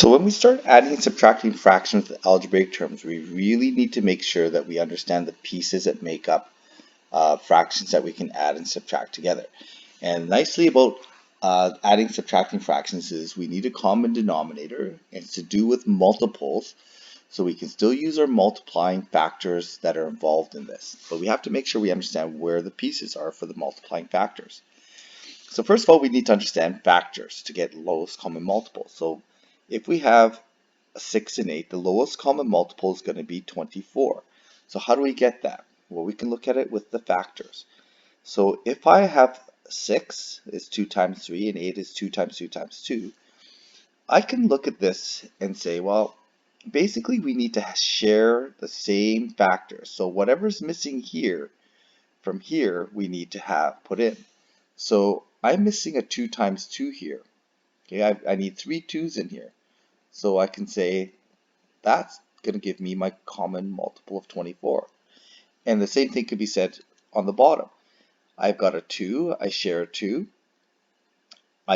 So when we start adding and subtracting fractions with algebraic terms, we really need to make sure that we understand the pieces that make up fractions that we can add and subtract together. And nicely about adding and subtracting fractions is we need a common denominator, and it's to do with multiples, so we can still use our multiplying factors that are involved in this. But we have to make sure we understand where the pieces are for the multiplying factors. So first of all, we need to understand factors to get lowest common multiple. So if we have a 6 and 8, the lowest common multiple is going to be 24. So how do we get that? Well, we can look at it with the factors. So if I have 6 is 2 times 3 and 8 is 2 times 2 times 2, I can look at this and say, well, basically we need to share the same factors. So whatever's missing here, from here, we need to have put in. So I'm missing a 2 times 2 here. Okay, I need 3 2's in here. So I can say that's going to give me my common multiple of 24. And the same thing could be said on the bottom. I've got a 2, I share a 2.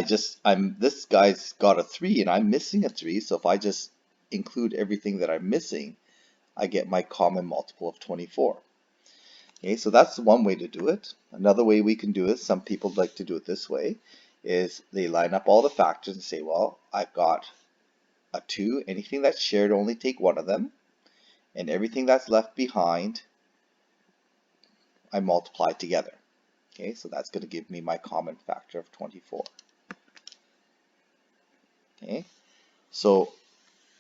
This guy's got a 3 and I'm missing a 3, so if I just include everything that I'm missing, I get my common multiple of 24. Okay, so that's one way to do it. Another way we can do it, some people like to do it this way, is they line up all the factors and say, well, I've got a 2, anything that's shared, only take one of them, and everything that's left behind, I multiply together. Okay, so that's going to give me my common factor of 24. Okay, so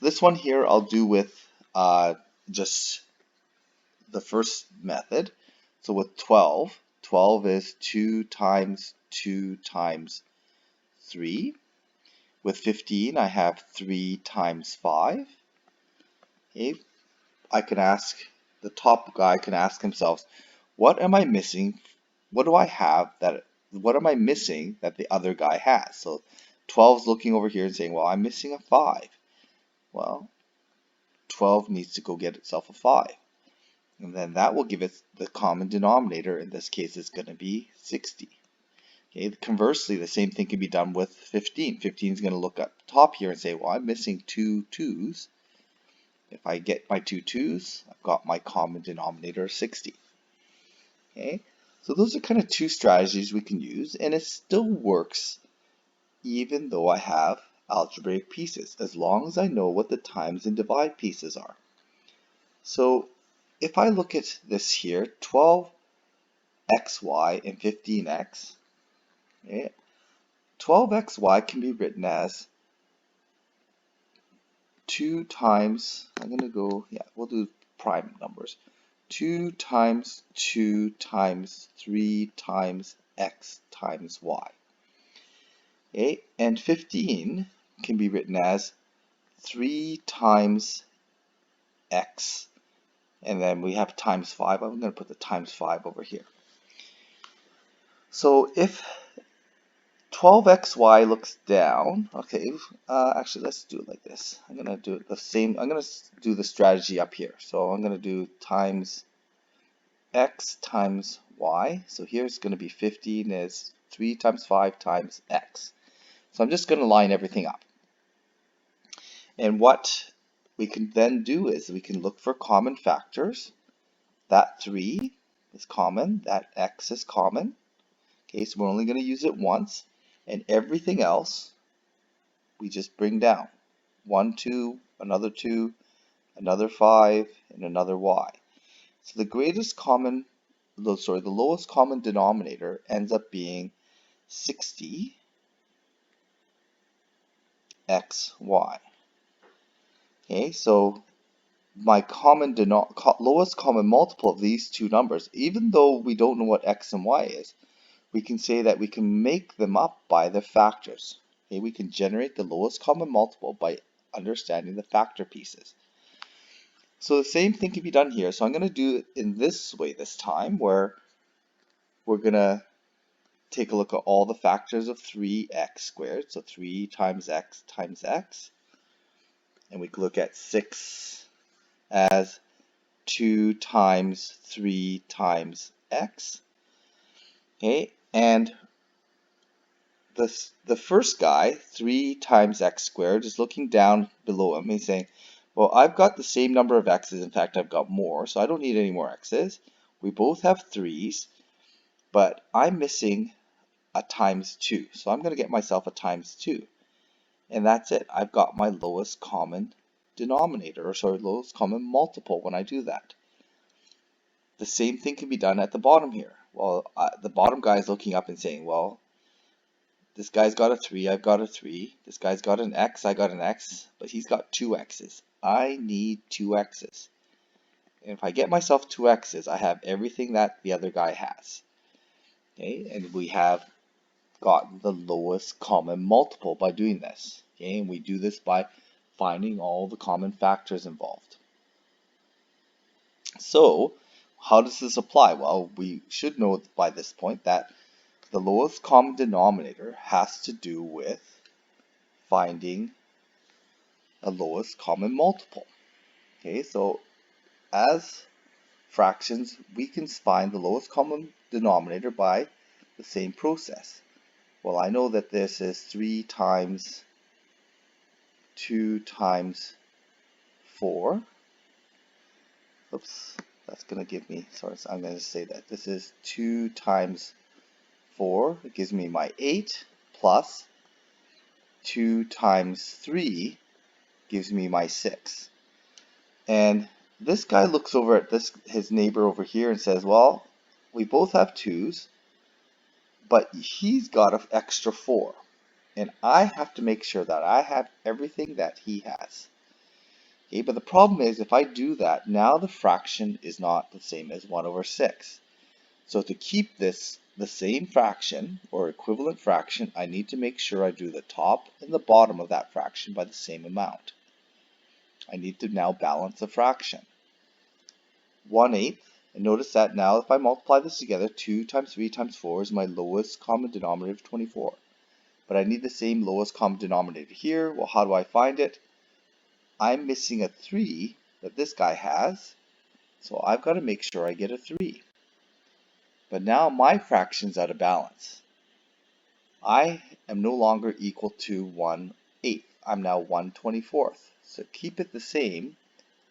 this one here I'll do with just the first method. So with 12, 12 is 2 times 2 times 3. With 15, I have 3 times 5. Okay, I can ask, the top guy can ask himself, what am I missing? What do I have that, what am I missing that the other guy has? So 12 is looking over here and saying, well, I'm missing a 5. Well, 12 needs to go get itself a 5. And then that will give it the common denominator. In this case, it's going to be 60. Okay, conversely, the same thing can be done with 15. 15 is going to look up top here and say, well, I'm missing 2 2's. If I get my 2 2's, I've got my common denominator of 60. Okay, so those are kind of two strategies we can use, and it still works even though I have algebraic pieces, as long as I know what the times and divide pieces are. So if I look at this here, 12xy and 15x, okay, 12xy can be written as 2 times, we'll do prime numbers, 2 times 2 times 3 times x times y. Okay, and 15 can be written as 3 times x, and then we have times 5. I'm going to put the times 5 over here. So if 12xy looks down, okay, actually let's do it like this. I'm going to do it the same. I'm going to do the strategy up here. So I'm going to do times x times y. So here it's going to be 15 is 3 times 5 times x. So I'm just going to line everything up. And what we can then do is we can look for common factors. That 3 is common, that x is common. Okay, so we're only going to use it once, and everything else we just bring down. 1, 2, another 2, another 5, and another y. So the lowest common denominator ends up being 60xy. Okay, so my lowest common multiple of these two numbers, even though we don't know what x and y is, we can say that we can make them up by their factors. Okay, we can generate the lowest common multiple by understanding the factor pieces. So the same thing can be done here. So I'm going to do it in this way this time, where we're going to take a look at all the factors of 3x squared. So 3 times x times x. And we can look at 6 as 2 times 3 times x. Okay, and the first guy, 3 times x squared, is looking down below him. He's saying, well, I've got the same number of x's. In fact, I've got more, so I don't need any more x's. We both have 3's, but I'm missing a times 2. So I'm going to get myself a times 2. And that's it. I've got my lowest common denominator, or sorry, lowest common multiple when I do that. The same thing can be done at the bottom here. Well, the bottom guy is looking up and saying, well, this guy's got a 3, I've got a 3. This guy's got an x, I got an x, but he's got 2 x's. I need 2 x's. And if I get myself 2 x's, I have everything that the other guy has. Okay, and we have gotten the lowest common multiple by doing this. Okay, and we do this by finding all the common factors involved. So, how does this apply? Well, we should know by this point that the lowest common denominator has to do with finding a lowest common multiple. Okay, so as fractions, we can find the lowest common denominator by the same process. Well, I know that this is 3 times 2 times 4. Oops, that's going to give me, sorry, I'm going to say that this is 2 times 4. It gives me my 8 plus 2 times 3 gives me my 6. And this guy looks over at his neighbor over here and says, well, we both have 2's, but he's got an extra 4. And I have to make sure that I have everything that he has. Okay, but the problem is, if I do that, now the fraction is not the same as 1 over 6. So to keep this the same fraction, or equivalent fraction, I need to make sure I do the top and the bottom of that fraction by the same amount. I need to now balance a fraction. 1/8, and notice that now if I multiply this together, 2 times 3 times 4 is my lowest common denominator of 24. But I need the same lowest common denominator here. Well, how do I find it? I'm missing a 3 that this guy has, so I've got to make sure I get a 3. But now my fraction's out of balance. I am no longer equal to 1/8. I'm now 1/24. So keep it the same,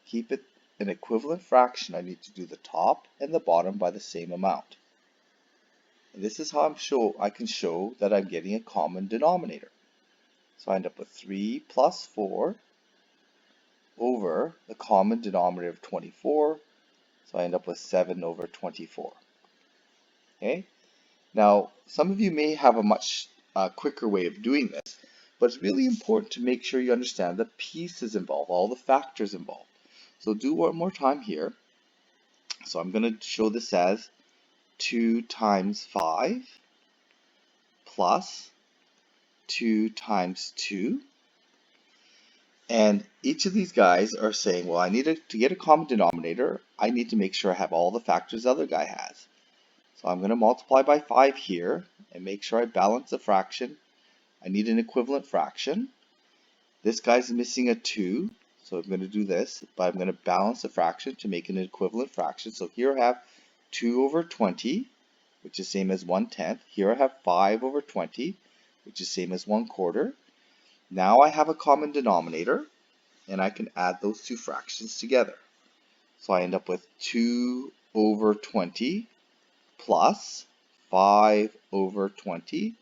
keep it an equivalent fraction. I need to do the top and the bottom by the same amount. And this is how I can show that I'm getting a common denominator. So I end up with 3 plus 4 over the common denominator of 24. So I end up with 7 over 24. Okay? Now, some of you may have a much quicker way of doing this, but it's really important to make sure you understand the pieces involved, all the factors involved. So do one more time here. So I'm going to show this as 2 times 5 plus 2 times 2. And each of these guys are saying, well, I need to get a common denominator, I need to make sure I have all the factors the other guy has. So I'm going to multiply by 5 here and make sure I balance the fraction. I need an equivalent fraction. This guy's missing a 2, so I'm going to do this, but I'm going to balance the fraction to make an equivalent fraction. So here I have 2 over 20, which is same as 1/10. Here I have 5 over 20, which is same as 1/4. Now I have a common denominator, and I can add those two fractions together. So I end up with 2 over 20 plus 5 over 20.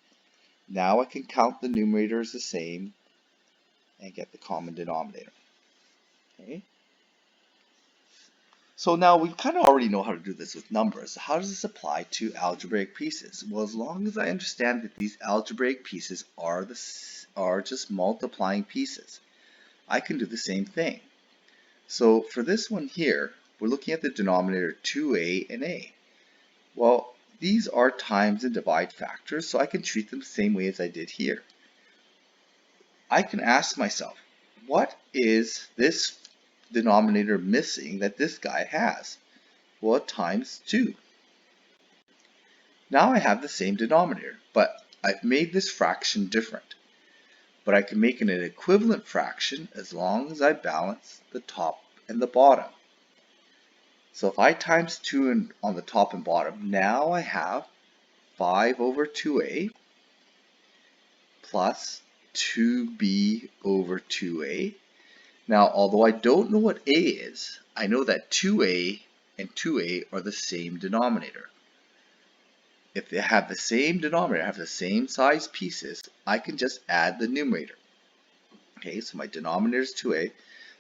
Now I can count the numerators the same and get the common denominator. Okay. So now we kind of already know how to do this with numbers. How does this apply to algebraic pieces? Well, as long as I understand that these algebraic pieces are just multiplying pieces, I can do the same thing. So for this one here, we're looking at the denominator 2a and a. Well, these are times and divide factors, so I can treat them the same way as I did here. I can ask myself, what is this denominator missing that this guy has? Well, times 2. Now I have the same denominator, but I've made this fraction different. But I can make it an equivalent fraction as long as I balance the top and the bottom. So if I times 2 on the top and bottom, now I have 5 over 2a. plus 2b over 2a. Now, although I don't know what a is, I know that 2a and 2a are the same denominator. If they have the same denominator, have the same size pieces, I can just add the numerator. Okay, so my denominator is 2a.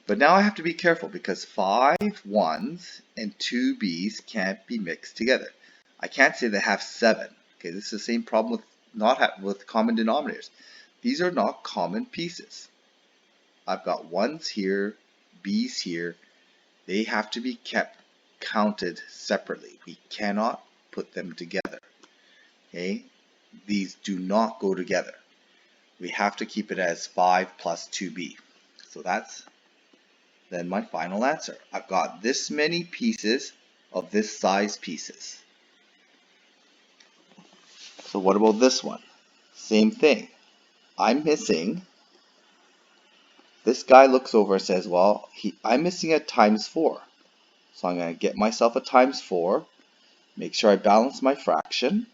But now I have to be careful because 5 1's and 2 b's can't be mixed together. I can't say they have 7. Okay, this is the same problem with common denominators. These are not common pieces. I've got 1's here, b's here. They have to be kept counted separately. We cannot put them together. Okay, these do not go together. We have to keep it as 5 plus 2b. So that's then my final answer. I've got this many pieces of this size pieces. So what about this one? Same thing. I'm missing. This guy looks over and says, well, I'm missing a times 4. So I'm going to get myself a times 4. Make sure I balance my fraction.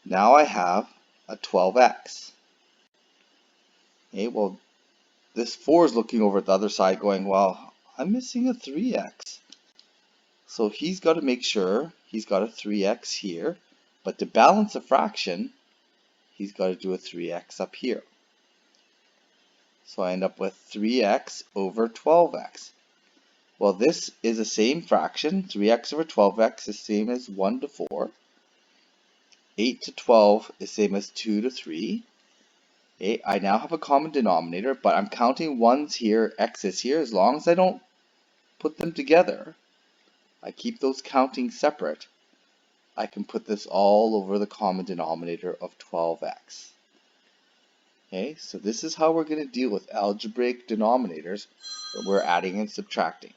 Now I have a 12x. Okay, well, this 4 is looking over at the other side going, well, I'm missing a 3x. So he's got to make sure he's got a 3x here. But to balance a fraction, he's got to do a 3x up here. So I end up with 3x over 12x. Well, this is the same fraction. 3x over 12x is the same as 1 to 4. 8 to 12 is the same as 2 to 3. Okay, I now have a common denominator, but I'm counting 1's here, x's here. As long as I don't put them together, I keep those counting separate, I can put this all over the common denominator of 12x. Okay, so this is how we're going to deal with algebraic denominators that we're adding and subtracting.